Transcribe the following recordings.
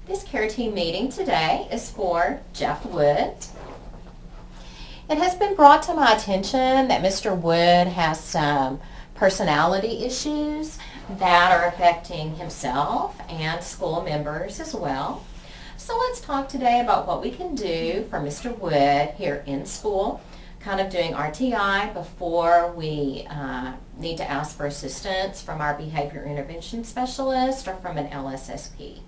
This care team meeting today is for Jeff Wood. It has been brought to my attention that Mr. Wood has some personality issues that are affecting himself and school members as well. So let's talk today about what we can do for Mr. Wood here in school, kind of doing RTI before we need to ask for assistance from our behavior intervention specialist or from an LSSP.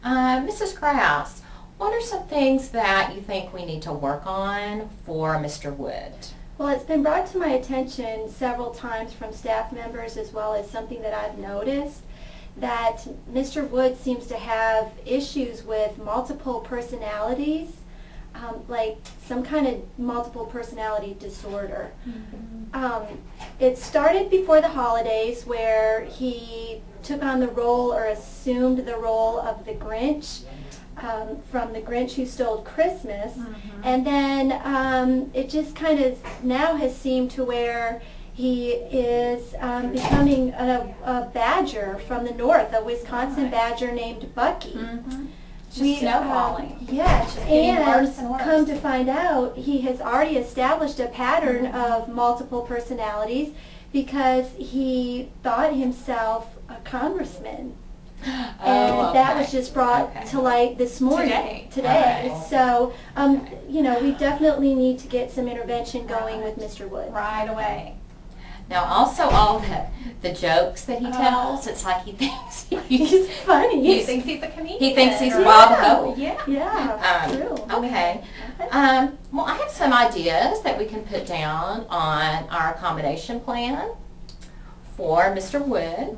Mrs. Kraus, what are some things that you think we need to work on for Mr. Wood? Well, it's been brought to my attention several times from staff members as well as something that I've noticed, that Mr. Wood seems to have issues with multiple personalities, like some kind of multiple personality disorder. It started before the holidays where he took on the role or assumed the role of the Grinch. From the Grinch Who Stole Christmas, and then it just kind of now has seemed to where he is becoming a badger from the north, a Wisconsin badger named Bucky. Just snowballing. Yes, and come to find out, he has already established a pattern of multiple personalities because he thought himself a congressman. And that was just brought to light this morning, today. Right. So, you know, we definitely need to get some intervention going with Mr. Wood. Right away. Now also all the jokes that he tells, it's like he thinks He's funny. He thinks he's a comedian. he thinks he's right? Bob Hope. Yeah. Yeah, true. Okay. Well, I have some ideas that we can put down on our accommodation plan for Mr. Wood.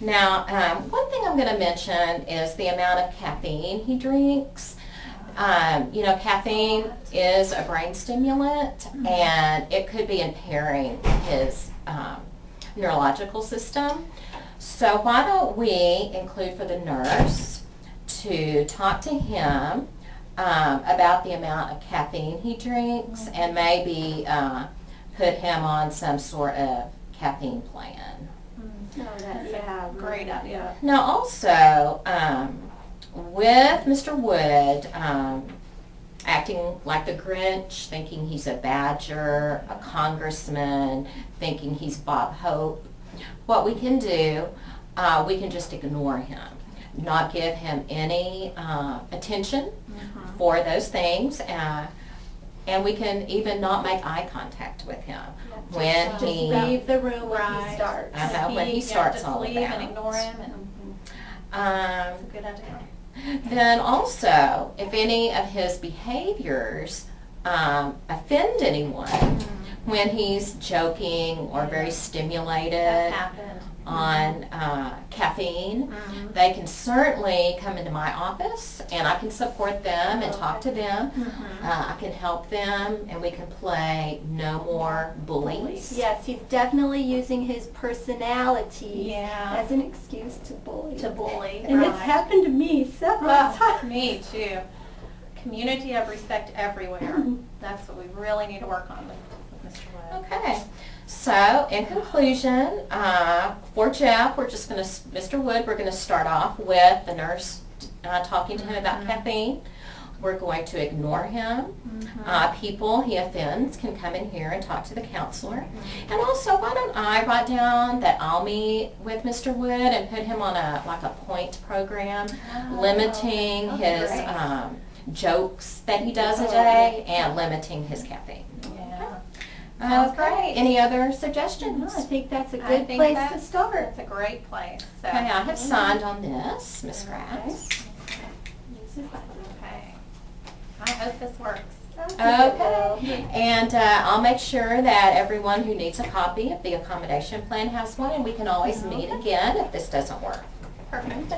Now, one thing I'm going to mention is the amount of caffeine he drinks. You know, caffeine is a brain stimulant, and it could be impairing his neurological system. So why don't we include for the nurse to talk to him about the amount of caffeine he drinks and maybe put him on some sort of caffeine plan. Great idea. Now also, with Mr. Wood acting like the Grinch, thinking he's a badger, a congressman, thinking he's Bob Hope, what we can do, we can just ignore him, not give him any attention for those things, and we can even not make eye contact with him when Just he leave the room when Right. he starts. when he starts just all leave about. and ignore him. And it's a good idea. Then also, if any of his behaviors offend anyone, when he's joking or very stimulated That's happened. on caffeine, they can certainly come into my office and I can support them and talk to them. I can help them and we can play No More Bullies. Yes, he's definitely using his personality Yeah. as an excuse to bully. To bully. And it's right. happened to me several Well, times. me too. Community of respect everywhere. That's what we really need to work on with Mr. Wood. Okay, so in conclusion, for Jeff, we're just going to, Mr. Wood, we're going to start off with the nurse talking to him about caffeine. We're going to ignore him. People he offends can come in here and talk to the counselor. And also, why don't I write down that I'll meet with Mr. Wood and put him on like a point program, limiting his jokes that he does a day and limiting his caffeine. Yeah. Sounds great. Any other suggestions? I think that's a I good think place to that's- start. It's a great place. So. Okay, I have signed on this, Ms. Grass. Okay. I hope this works. Okay, and I'll make sure that everyone who needs a copy of the accommodation plan has one, and we can always meet again if this doesn't work. Perfect.